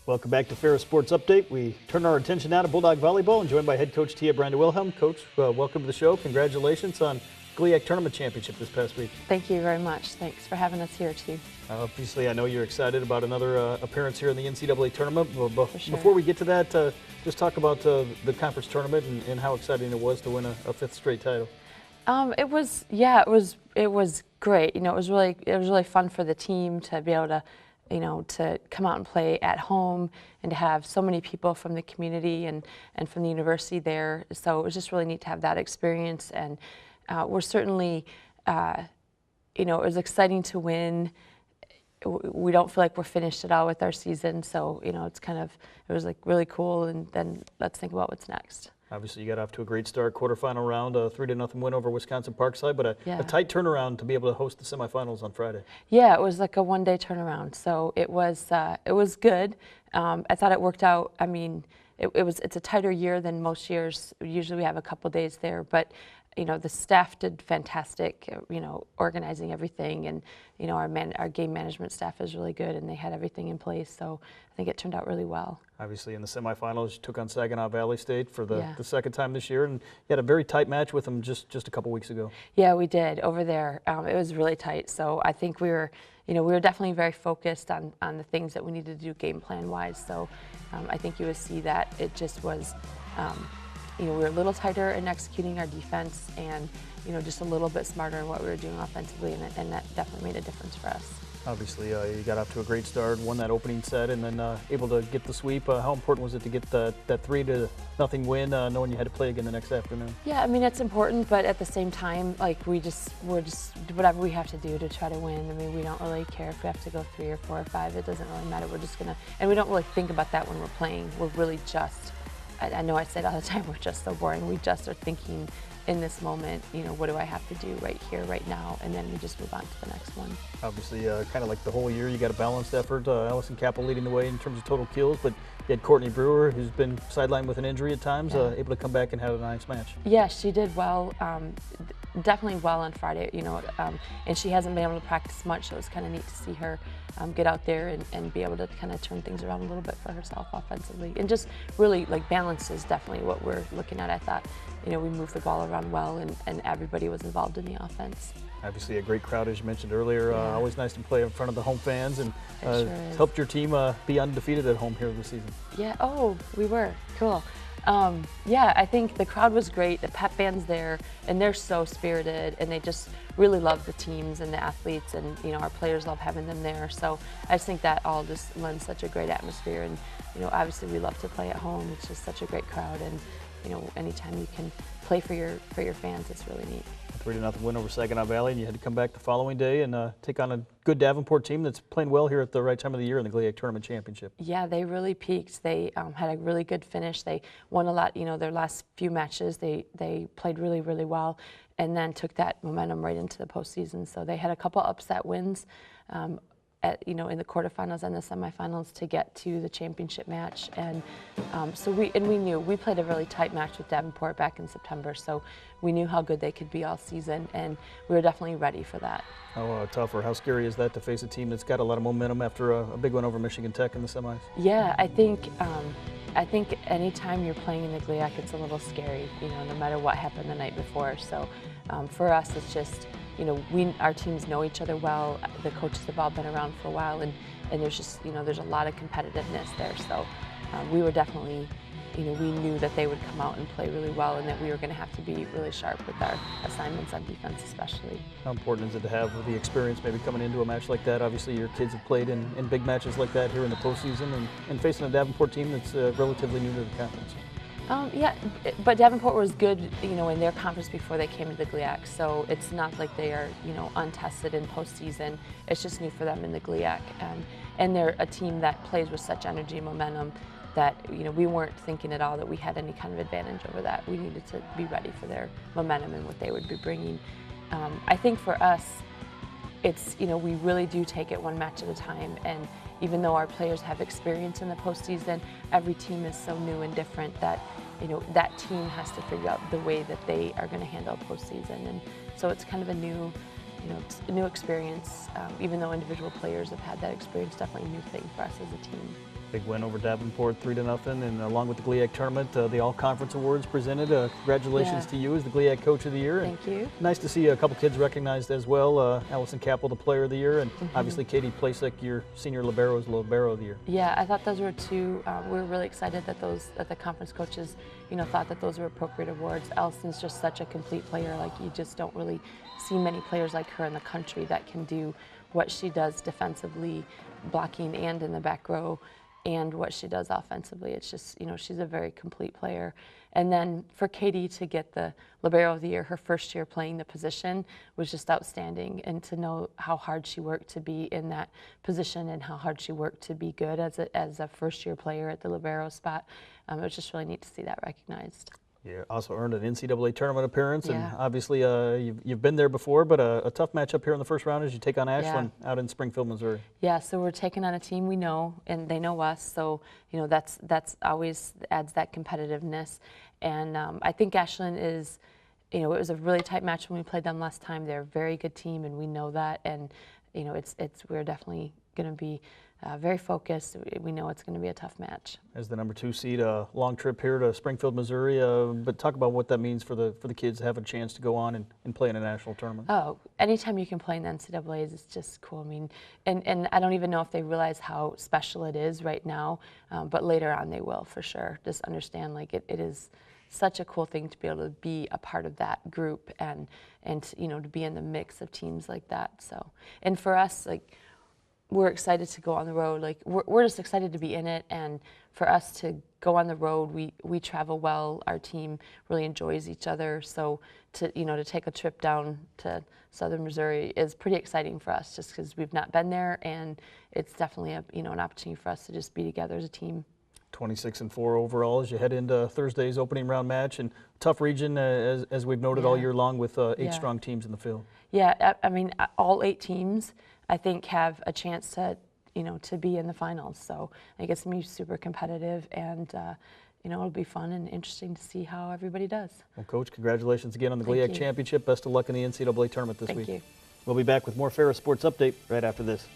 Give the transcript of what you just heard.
Welcome back to Ferris Sports Update. We turn our attention now to Bulldog Volleyball and joined by head coach Tia Brandel-Wilhelm. Coach, welcome to the show. Congratulations on GLIAC Tournament Championship this past week. Thank you very much. Thanks for having us here too. Obviously, I know you're excited about another appearance here in the NCAA tournament. But sure. Before we get to that, just talk about the conference tournament and how exciting it was to win a fifth straight title. It was great. It was really fun for the team to be able to, to come out and play at home and to have so many people from the community and from the university there. So it was just really neat to have that experience. And we're certainly, it was exciting to win. We don't feel like we're finished at all with our season. So, it was like really cool. And then let's think about what's next. Obviously, you got off to a great start, quarterfinal round, a 3-0 win over Wisconsin Parkside, but a tight turnaround to be able to host the semifinals on Friday. Yeah, it was like a one-day turnaround, so it was good. I thought it worked out. I mean, it's a tighter year than most years. Usually we have a couple days there, but the staff did fantastic, organizing everything, and our game management staff is really good, and they had everything in place, so I think it turned out really well. Obviously, in the semifinals, you took on Saginaw Valley State for the second time this year, and you had a very tight match with them just a couple weeks ago. Yeah, we did over there. It was really tight, so I think we were definitely very focused on the things that we needed to do game plan wise. So I think you would see that it just was. We were a little tighter in executing our defense and, just a little bit smarter in what we were doing offensively, and that definitely made a difference for us. Obviously, you got off to a great start, won that opening set, and then able to get the sweep. How important was it to get that 3-0 win, knowing you had to play again the next afternoon? Yeah, I mean, it's important, but at the same time, like, we're just whatever we have to do to try to win. I mean, we don't really care if we have to go 3 or 4 or 5. It doesn't really matter. We're just gonna, and we don't really think about that when we're playing. We're really just. I know I say it all the time, we're just so boring. We just are thinking in this moment, what do I have to do right here, right now, and then we just move on to the next one. Obviously, kind of like the whole year, you got a balanced effort. Allison Capel leading the way in terms of total kills, but you had Courtney Brewer, who's been sidelined with an injury at times, able to come back and have a nice match. Yeah, she did well, definitely well on Friday, and she hasn't been able to practice much, so it was kind of neat to see her get out there and be able to kind of turn things around a little bit for herself offensively. And just really, like, balance is definitely what we're looking at. I thought, we moved the ball around well, and everybody was involved in the offense. Obviously a great crowd, as you mentioned earlier. Always nice to play in front of the home fans, and sure helped your team be undefeated at home here this season. Yeah, we were. Cool. I think the crowd was great. The pep band's there, and they're so spirited, and they just really love the teams and the athletes, and our players love having them there. So I just think that all just lends such a great atmosphere, and obviously we love to play at home. It's just such a great crowd, and anytime you can play for your fans, it's really neat. 3-0 win over Saginaw Valley, and you had to come back the following day and take on a good Davenport team that's playing well here at the right time of the year in the GLIAC Tournament Championship. Yeah, they really peaked. They had a really good finish. They won a lot. Their last few matches, they played really, really well, and then took that momentum right into the postseason. So they had a couple upset wins. In the quarterfinals and the semifinals to get to the championship match, and we knew we played a really tight match with Davenport back in September, so we knew how good they could be all season, and we were definitely ready for that. How tough or how scary is that to face a team that's got a lot of momentum after a big one over Michigan Tech in the semis? Yeah, I think anytime you're playing in the GLIAC, it's a little scary, no matter what happened the night before. So for us, it's just. Our teams know each other well. The coaches have all been around for a while, and there's just, there's a lot of competitiveness there. So we were definitely, we knew that they would come out and play really well, and that we were going to have to be really sharp with our assignments on defense especially. How important is it to have the experience maybe coming into a match like that? Obviously your kids have played in big matches like that here in the postseason, and facing a Davenport team that's relatively new to the conference. But Davenport was good, in their conference before they came to the GLIAC, so it's not like they are, untested in postseason. It's just new for them in the GLIAC, and they're a team that plays with such energy and momentum that, we weren't thinking at all that we had any kind of advantage over that. We needed to be ready for their momentum and what they would be bringing. I think for us, it's, we really do take it one match at a time, and even though our players have experience in the postseason, every team is so new and different that, that team has to figure out the way that they are going to handle postseason. And so it's kind of a new, it's a new experience. Even though individual players have had that experience, definitely a new thing for us as a team. Big win over Davenport, 3-0, and along with the GLIAC tournament, the All-Conference Awards presented. Congratulations to you as the GLIAC Coach of the Year. Thank you. Nice to see a couple kids recognized as well. Allison Capel, the Player of the Year, and obviously Katie Plasek, your senior libero, is Libero of the Year. Yeah, I thought those were two. We were really excited that the conference coaches, thought that those were appropriate awards. Allison's just such a complete player. Like, you just don't really see many players like her in the country that can do what she does defensively, blocking and in the back row, and what she does offensively. It's just, she's a very complete player. And then for Katie to get the Libero of the Year, her first year playing the position, was just outstanding. And to know how hard she worked to be in that position and how hard she worked to be good as a first-year player at the Libero spot, it was just really neat to see that recognized. You also earned an NCAA tournament appearance, and obviously you've been there before, but a tough matchup here in the first round as you take on Ashland out in Springfield, Missouri. Yeah, so we're taking on a team we know, and they know us, so that's always adds that competitiveness. And I think Ashland is, it was a really tight match when we played them last time. They're a very good team, and we know that, and we're definitely going to be very focused. We know it's going to be a tough match. As the number 2 seed, a long trip here to Springfield, Missouri, but talk about what that means for the kids to have a chance to go on and play in a national tournament. Oh, anytime you can play in the NCAAs, it's just cool. I mean, and I don't even know if they realize how special it is right now, but later on they will for sure. Just understand, like, it is such a cool thing to be able to be a part of that group and to be in the mix of teams like that. So, and for us, like, we're excited to go on the road. Like, we're just excited to be in it, and for us to go on the road, we travel well. Our team really enjoys each other, so to take a trip down to southern Missouri is pretty exciting for us, just because we've not been there, and it's definitely an opportunity for us to just be together as a team. 26-4 overall as you head into Thursday's opening round match, and tough region as we've noted all year long with 8 strong teams in the field. Yeah, I mean, all 8 teams I think have a chance to to be in the finals. So I think it's going to be super competitive, and it'll be fun and interesting to see how everybody does. Well, Coach, congratulations again on the GLIAC Championship. Best of luck in the NCAA tournament this week. Thank you. We'll be back with more Ferris Sports Update right after this.